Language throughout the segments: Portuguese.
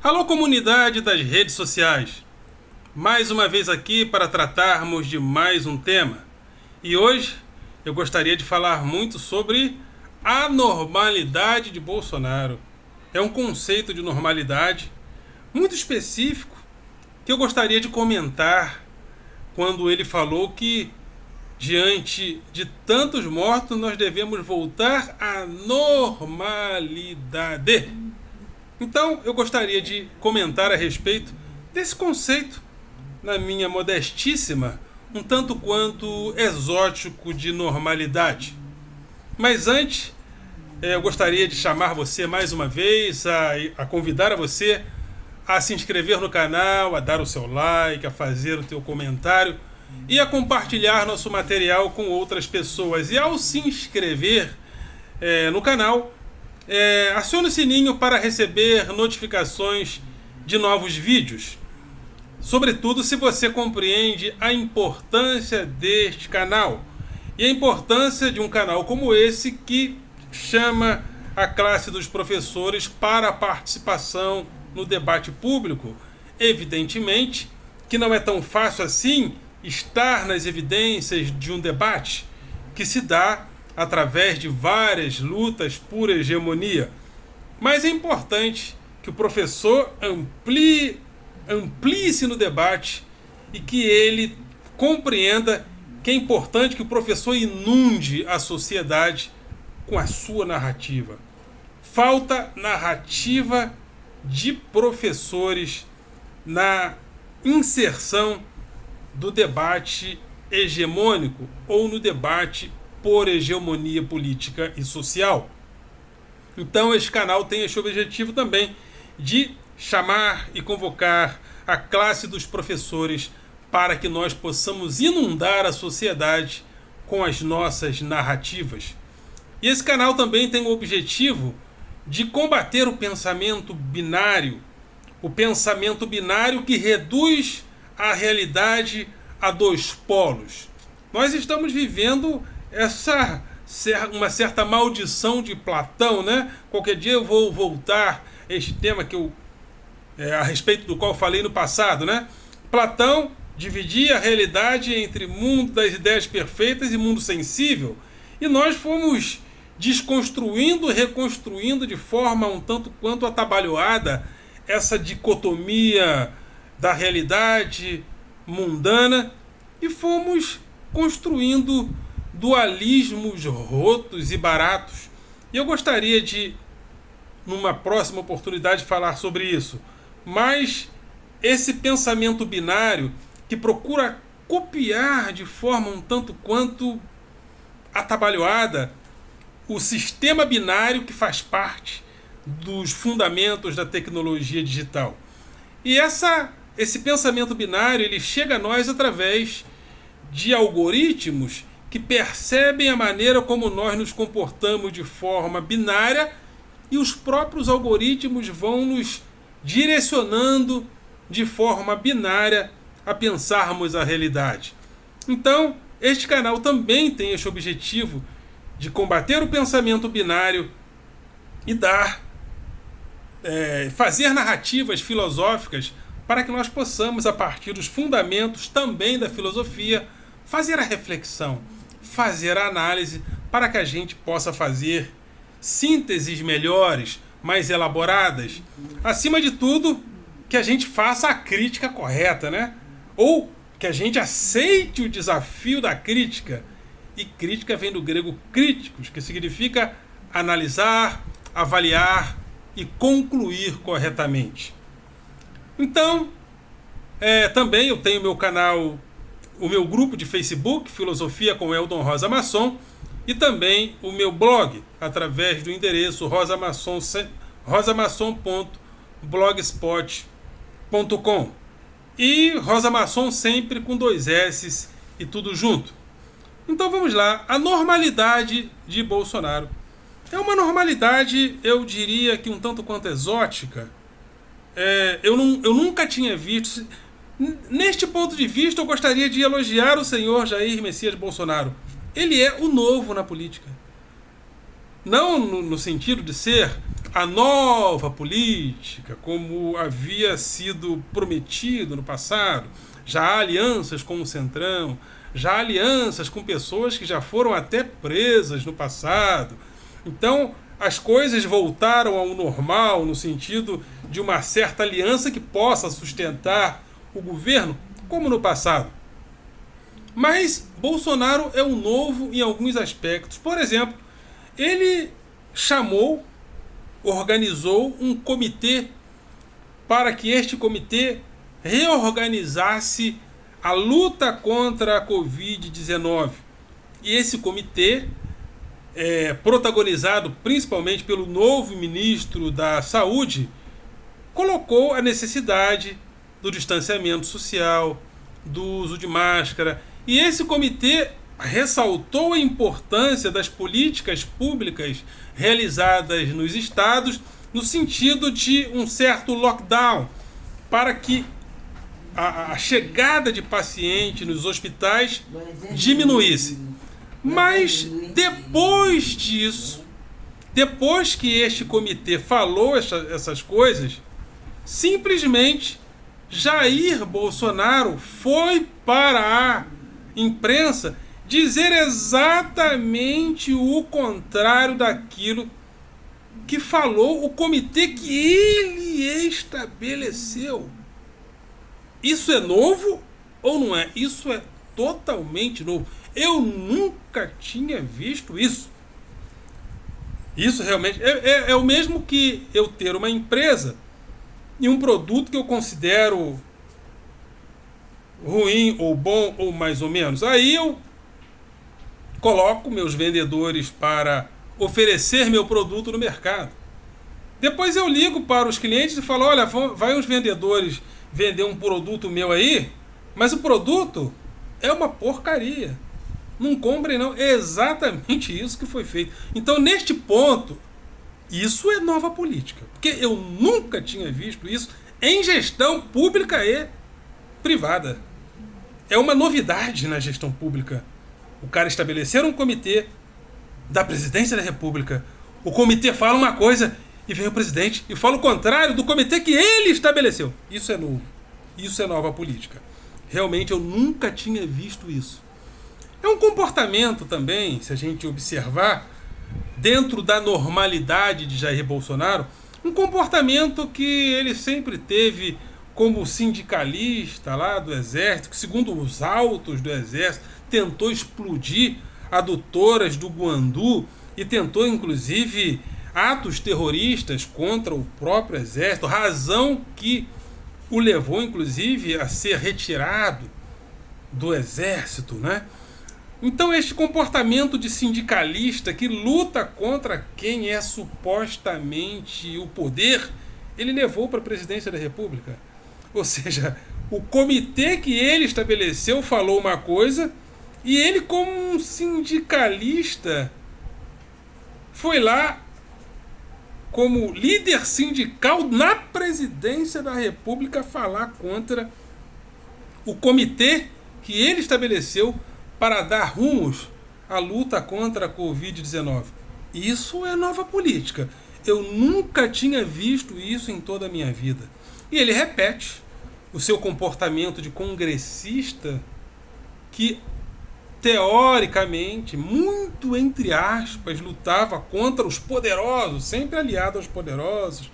Alô, comunidade das redes sociais! Mais uma vez aqui para tratarmos de mais um tema. E hoje eu gostaria de falar muito sobre a normalidade de Bolsonaro. É um conceito de normalidade muito específico que eu gostaria de comentar quando ele falou que diante de tantos mortos nós devemos voltar à normalidade. Então, eu gostaria de comentar a respeito desse conceito, na minha modestíssima, um tanto quanto exótico de normalidade. Mas antes, eu gostaria de chamar você mais uma vez, a convidar a você a se inscrever no canal, a dar o seu like, a fazer o teu comentário e a compartilhar nosso material com outras pessoas. E ao se inscrever no canal, acione o sininho para receber notificações de novos vídeos. Sobretudo se você compreende a importância deste canal e a importância de um canal como esse que chama a classe dos professores para a participação no debate público. Evidentemente que não é tão fácil assim estar nas evidências de um debate que se dá através de várias lutas por hegemonia. Mas é importante que o professor amplie-se no debate e que ele compreenda que é importante que o professor inunde a sociedade com a sua narrativa. Falta narrativa de professores na inserção do debate hegemônico ou no debate por hegemonia política e social. Então este canal tem esse objetivo também de chamar e convocar a classe dos professores para que nós possamos inundar a sociedade com as nossas narrativas. E esse canal também tem o objetivo de combater o pensamento binário que reduz a realidade a dois polos. Nós estamos vivendo uma certa maldição de Platão, né? Qualquer dia eu vou voltar a este tema a respeito do qual falei no passado, né? Platão dividia a realidade entre mundo das ideias perfeitas e mundo sensível, e nós fomos desconstruindo e reconstruindo de forma um tanto quanto atabalhoada essa dicotomia da realidade mundana e fomos construindo dualismos rotos e baratos. E eu gostaria de, numa próxima oportunidade, falar sobre isso. Mas esse pensamento binário que procura copiar de forma um tanto quanto atabalhoada o sistema binário que faz parte dos fundamentos da tecnologia digital. E esse pensamento binário ele chega a nós através de algoritmos que percebem a maneira como nós nos comportamos de forma binária, e os próprios algoritmos vão nos direcionando de forma binária a pensarmos a realidade. Então, este canal também tem esse objetivo de combater o pensamento binário e fazer narrativas filosóficas para que nós possamos, a partir dos fundamentos também da filosofia, fazer a reflexão, fazer a análise, para que a gente possa fazer sínteses melhores, mais elaboradas. Acima de tudo, que a gente faça a crítica correta, né? Ou que a gente aceite o desafio da crítica. E crítica vem do grego críticos, que significa analisar, avaliar e concluir corretamente. Então, também eu tenho meu canal, o meu grupo de Facebook, Filosofia com Eldon Rosa Masson, e também o meu blog, através do endereço rosamasson.blogspot.com. E Rosa Masson sempre com 2 S e tudo junto. Então vamos lá, a normalidade de Bolsonaro. É uma normalidade, eu diria que um tanto quanto exótica. Eu nunca tinha visto. Neste ponto de vista, eu gostaria de elogiar o senhor Jair Messias Bolsonaro. Ele é o novo na política. Não no sentido de ser a nova política, como havia sido prometido no passado. Já há alianças com o Centrão, já há alianças com pessoas que já foram até presas no passado. Então, as coisas voltaram ao normal, no sentido de uma certa aliança que possa sustentar o governo, como no passado. Mas Bolsonaro é um novo em alguns aspectos. Por exemplo, ele organizou um comitê para que este comitê reorganizasse a luta contra a Covid-19. E esse comitê, protagonizado principalmente pelo novo ministro da Saúde, colocou a necessidade do distanciamento social, do uso de máscara. E esse comitê ressaltou a importância das políticas públicas realizadas nos estados no sentido de um certo lockdown, para que a chegada de pacientes nos hospitais diminuísse. Mas depois disso, depois que este comitê falou essas coisas, simplesmente Jair Bolsonaro foi para a imprensa dizer exatamente o contrário daquilo que falou o comitê que ele estabeleceu. Isso é novo ou não é? Isso é totalmente novo. Eu nunca tinha visto isso. Isso realmente é o mesmo que eu ter uma empresa e um produto que eu considero ruim ou bom ou mais ou menos. Aí eu coloco meus vendedores para oferecer meu produto no mercado. Depois eu ligo para os clientes e falo: olha, vai uns vendedores vender um produto meu aí, mas o produto é uma porcaria. Não comprem não. É exatamente isso que foi feito. Então, neste ponto, isso é nova política. Porque eu nunca tinha visto isso em gestão pública e privada. É uma novidade na gestão pública. O cara estabelecer um comitê da presidência da República. O comitê fala uma coisa e vem o presidente e fala o contrário do comitê que ele estabeleceu. Isso é novo. Isso é nova política. Realmente eu nunca tinha visto isso. É um comportamento também, se a gente observar, dentro da normalidade de Jair Bolsonaro, um comportamento que ele sempre teve como sindicalista lá do Exército, que segundo os autos do Exército, tentou explodir adutoras do Guandu e tentou inclusive atos terroristas contra o próprio Exército, razão que o levou inclusive a ser retirado do Exército, né? Então este comportamento de sindicalista que luta contra quem é supostamente o poder, ele levou para a presidência da República. Ou seja, o comitê que ele estabeleceu falou uma coisa e ele, como um sindicalista, foi lá como líder sindical na presidência da República falar contra o comitê que ele estabeleceu para dar rumos à luta contra a Covid-19. Isso é nova política. Eu nunca tinha visto isso em toda a minha vida. E ele repete o seu comportamento de congressista que, teoricamente, muito entre aspas, lutava contra os poderosos, sempre aliado aos poderosos,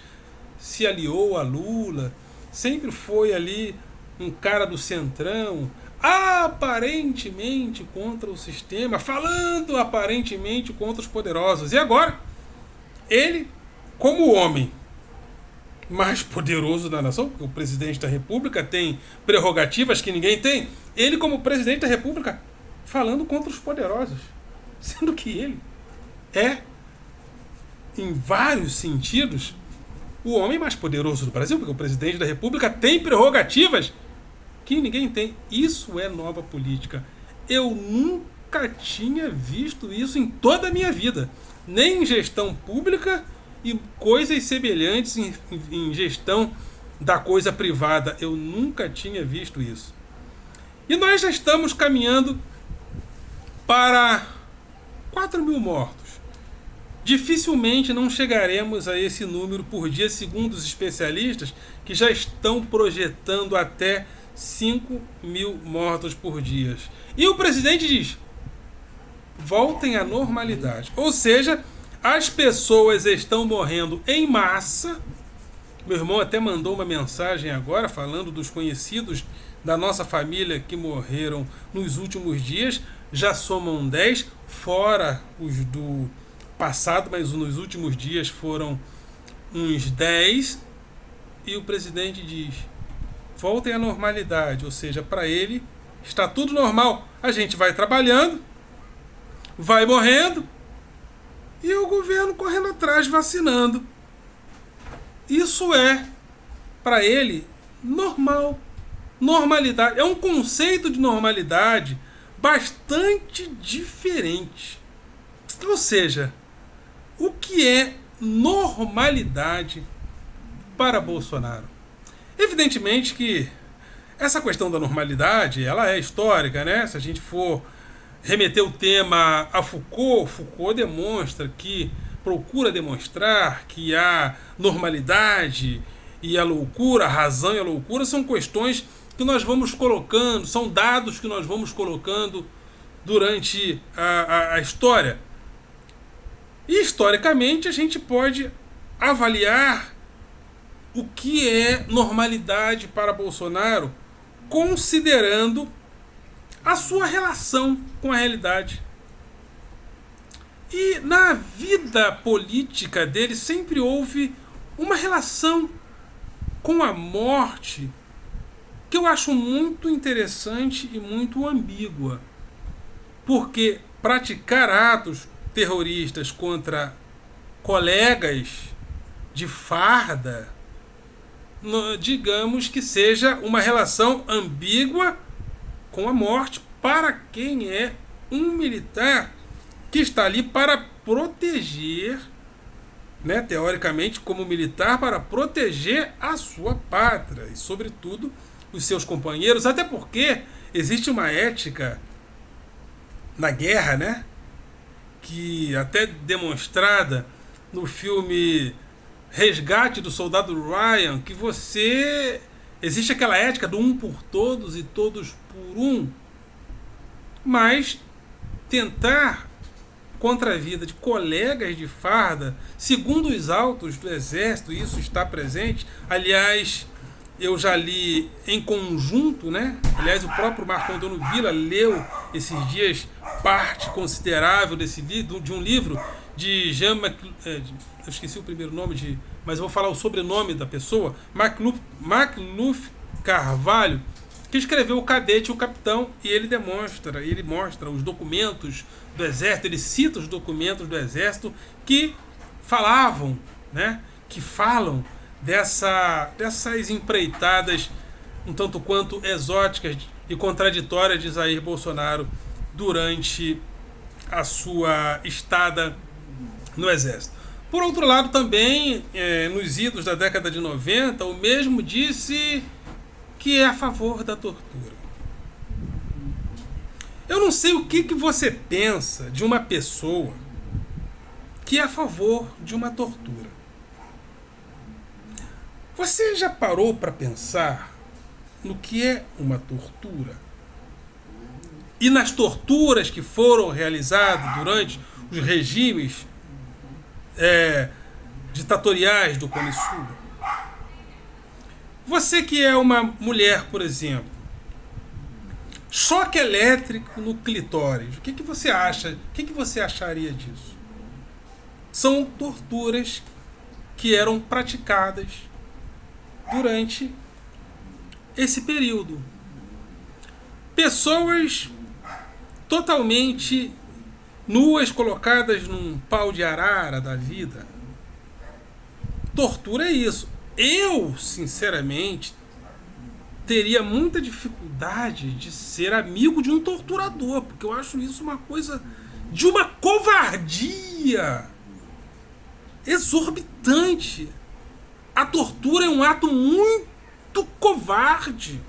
se aliou a Lula, sempre foi ali um cara do Centrão, aparentemente contra o sistema, falando aparentemente contra os poderosos. E agora, ele, como homem mais poderoso da nação, porque o presidente da República tem prerrogativas que ninguém tem, ele, como presidente da República, falando contra os poderosos, sendo que ele é, em vários sentidos, o homem mais poderoso do Brasil, porque o presidente da República tem prerrogativas que ninguém tem. Isso é nova política. Eu nunca tinha visto isso em toda a minha vida, nem em gestão pública e coisas semelhantes em gestão da coisa privada. Eu nunca tinha visto isso. E nós já estamos caminhando para 4.000 mortos. dificilmente não chegaremos a esse número por dia, segundo os especialistas, que já estão projetando até 5.000 mortos por dia. E o presidente diz: voltem à normalidade. Ou seja, as pessoas estão morrendo em massa. Meu irmão até mandou uma mensagem agora falando dos conhecidos da nossa família que morreram nos últimos dias. Já somam 10, fora os do passado, mas nos últimos dias foram uns 10. E o presidente diz: voltem à normalidade. Ou seja, para ele está tudo normal. A gente vai trabalhando, vai morrendo, e o governo correndo atrás, vacinando. Isso é, para ele, normal. Normalidade. É um conceito de normalidade bastante diferente. Ou seja, o que é normalidade para Bolsonaro? Evidentemente que essa questão da normalidade, ela é histórica, né? Se a gente for remeter o tema a Foucault, Foucault demonstra que, procura demonstrar que a normalidade e a loucura, a razão e a loucura são questões que nós vamos colocando, são dados que nós vamos colocando durante a história. E historicamente a gente pode avaliar o que é normalidade para Bolsonaro, considerando a sua relação com a realidade. E na vida política dele sempre houve uma relação com a morte que eu acho muito interessante e muito ambígua. Porque praticar atos terroristas contra colegas de farda, digamos que seja uma relação ambígua com a morte para quem é um militar que está ali para proteger, né, teoricamente como militar, para proteger a sua pátria e sobretudo os seus companheiros, até porque existe uma ética na guerra, né, que até demonstrada no filme Resgate do Soldado Ryan, que existe aquela ética do um por todos e todos por um, mas tentar contra a vida de colegas de farda, segundo os autos do Exército, isso está presente. Aliás, eu já li em conjunto, né? Aliás, o próprio Marco Antônio Villa leu esses dias parte considerável de um livro de Jean eu esqueci o primeiro nome, mas eu vou falar o sobrenome da pessoa, Macluf Carvalho, que escreveu O Cadete e o Capitão, e ele mostra os documentos do Exército, ele cita os documentos do Exército que falavam, né, que falam dessas empreitadas um tanto quanto exóticas e contraditórias de Jair Bolsonaro durante a sua estada no Exército. Por outro lado, também, nos idos da década de 90, o mesmo disse que é a favor da tortura. Eu não sei o que você pensa de uma pessoa que é a favor de uma tortura. Você já parou para pensar no que é uma tortura? E nas torturas que foram realizadas durante os regimes ditatoriais do Cone Sul? Você que é uma mulher, por exemplo, choque elétrico no clitóris, o que você acha? O que você acharia disso? São torturas que eram praticadas durante esse período. Pessoas totalmente nuas, colocadas num pau de arara da vida. Tortura é isso. Eu, sinceramente, teria muita dificuldade de ser amigo de um torturador, porque eu acho isso uma coisa de uma covardia exorbitante. A tortura é um ato muito covarde.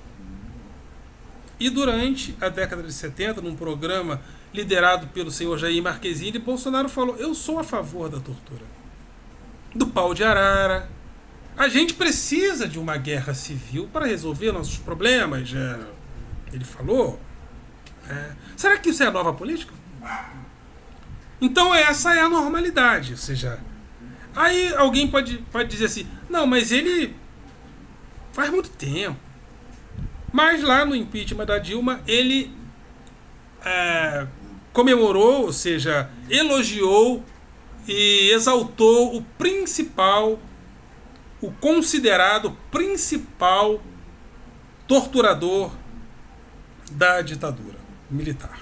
E durante a década de 70, num programa liderado pelo senhor Jair Marquezine, Bolsonaro falou: eu sou a favor da tortura, do pau de arara. A gente precisa de uma guerra civil para resolver nossos problemas, ele falou. Será que isso é a nova política? Então essa é a normalidade. Ou seja, aí alguém pode dizer assim: não, mas ele faz muito tempo. Mas lá no impeachment da Dilma, ele comemorou, ou seja, elogiou e exaltou o principal, o considerado principal torturador da ditadura militar.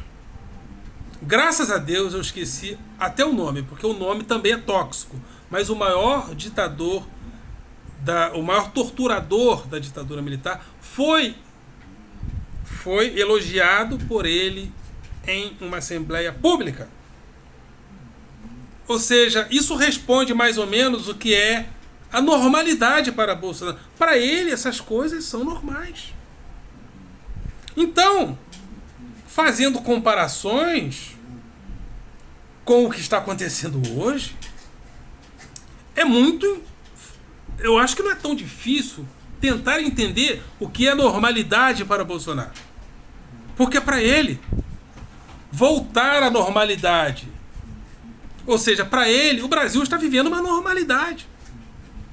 Graças a Deus eu esqueci até o nome, porque o nome também é tóxico, mas o maior ditador, o maior torturador da ditadura militar foi elogiado por ele em uma assembleia pública. Ou seja, isso responde mais ou menos o que é a normalidade para Bolsonaro. Para ele, essas coisas são normais. Então, fazendo comparações com o que está acontecendo hoje, eu acho que não é tão difícil tentar entender o que é normalidade para Bolsonaro. Porque para ele, voltar à normalidade, ou seja, para ele, o Brasil está vivendo uma normalidade.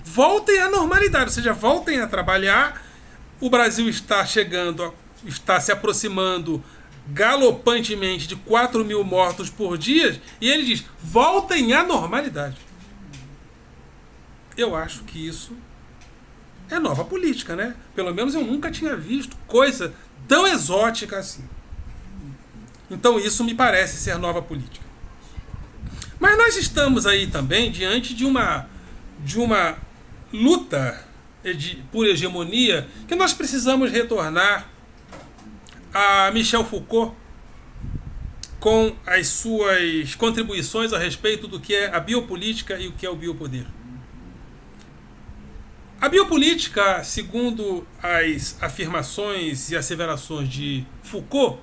Voltem à normalidade, ou seja, voltem a trabalhar. O Brasil está está se aproximando galopantemente de 4 mil mortos por dia, e ele diz: voltem à normalidade. Eu acho que isso é nova política, né? Pelo menos eu nunca tinha visto coisa tão exótica assim. Então isso me parece ser nova política. Mas nós estamos aí também diante de uma luta por hegemonia que nós precisamos retornar a Michel Foucault com as suas contribuições a respeito do que é a biopolítica e o que é o biopoder. A biopolítica, segundo as afirmações e asseverações de Foucault,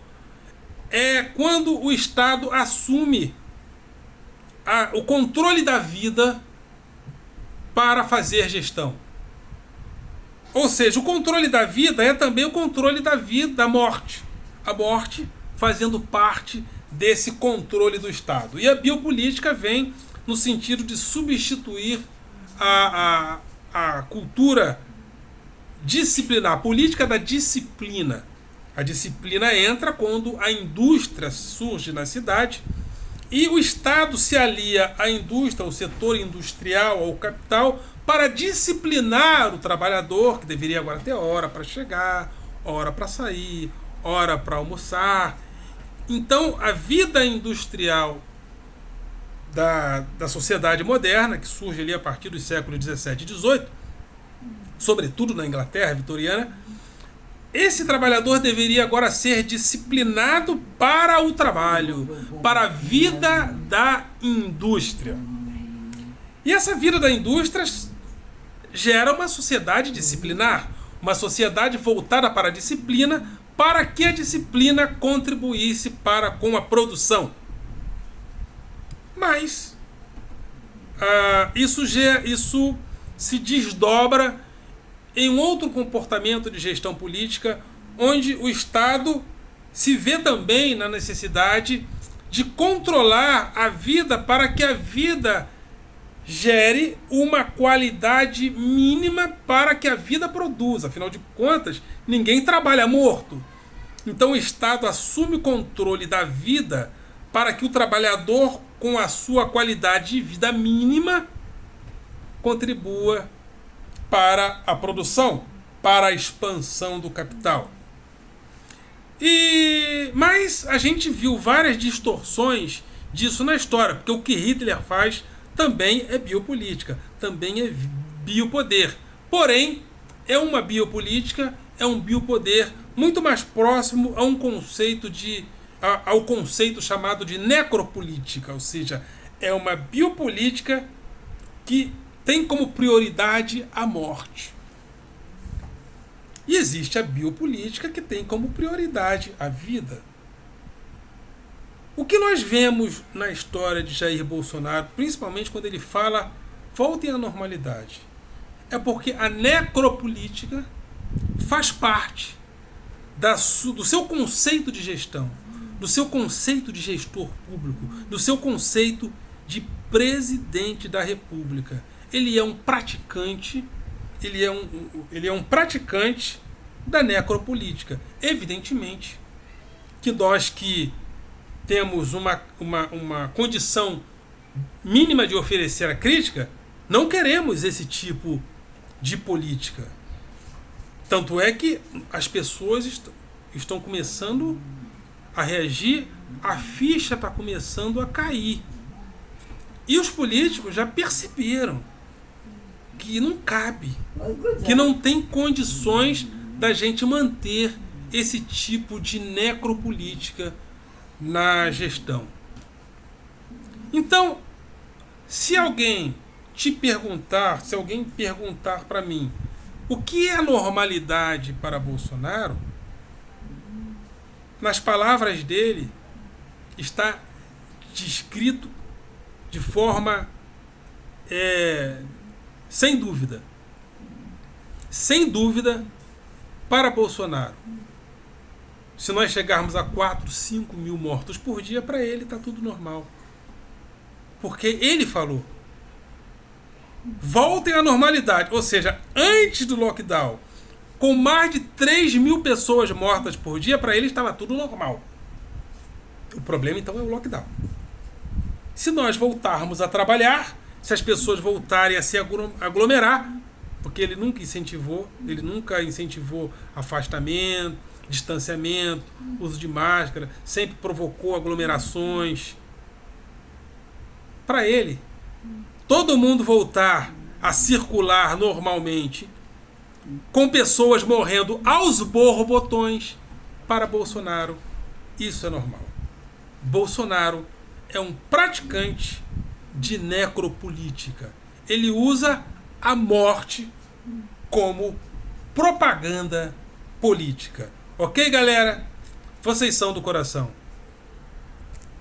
é quando o Estado assume o controle da vida para fazer gestão. Ou seja, o controle da vida é também o controle da morte. A morte fazendo parte desse controle do Estado. E a biopolítica vem no sentido de substituir a cultura disciplinar, a política da disciplina. A disciplina entra quando a indústria surge na cidade e o Estado se alia à indústria, ao setor industrial, ao capital, para disciplinar o trabalhador, que deveria agora ter hora para chegar, hora para sair, hora para almoçar. Então, a vida industrial da sociedade moderna, que surge ali a partir dos séculos 17 e 18, sobretudo na Inglaterra vitoriana, esse trabalhador deveria agora ser disciplinado para o trabalho, para a vida da indústria. E essa vida da indústria gera uma sociedade disciplinar, uma sociedade voltada para a disciplina, para que a disciplina contribuísse com a produção. Mas isso se desdobra em um outro comportamento de gestão política, onde o Estado se vê também na necessidade de controlar a vida para que a vida gere uma qualidade mínima para que a vida produza. Afinal de contas, ninguém trabalha morto. Então o Estado assume o controle da vida para que o trabalhador, com a sua qualidade de vida mínima, contribua para a produção, para a expansão do capital. Mas a gente viu várias distorções disso na história, porque o que Hitler faz também é biopolítica, também é biopoder. Porém, é uma biopolítica, é um biopoder muito mais próximo a um conceito ao conceito chamado de necropolítica, ou seja, é uma biopolítica que tem como prioridade a morte. E existe a biopolítica que tem como prioridade a vida. O que nós vemos na história de Jair Bolsonaro, principalmente quando ele fala voltem à normalidade, é porque a necropolítica faz parte do seu conceito de gestão, do seu conceito de gestor público, do seu conceito de presidente da República. Ele é um praticante, ele é um praticante da necropolítica. Evidentemente que nós que temos uma condição mínima de oferecer a crítica, não queremos esse tipo de política. Tanto é que as pessoas estão começando a reagir, a ficha está começando a cair. E os políticos já perceberam que não cabe, que não tem condições da gente manter esse tipo de necropolítica na gestão. Então, se alguém perguntar para mim o que é normalidade para Bolsonaro, nas palavras dele está descrito de forma sem dúvida, para Bolsonaro. Se nós chegarmos a 4, 5 mil mortos por dia, para ele está tudo normal. Porque ele falou, voltem à normalidade. Ou seja, antes do lockdown, com mais de 3 mil pessoas mortas por dia, para ele estava tudo normal. O problema então é o lockdown. Se nós voltarmos a trabalhar, se as pessoas voltarem a se aglomerar, porque ele nunca incentivou afastamento, distanciamento, uso de máscara, sempre provocou aglomerações. Para ele, todo mundo voltar a circular normalmente, com pessoas morrendo aos borbotões, para Bolsonaro, isso é normal. Bolsonaro é um praticante de necropolítica. Ele usa a morte como propaganda política. Ok, galera? Vocês são do coração.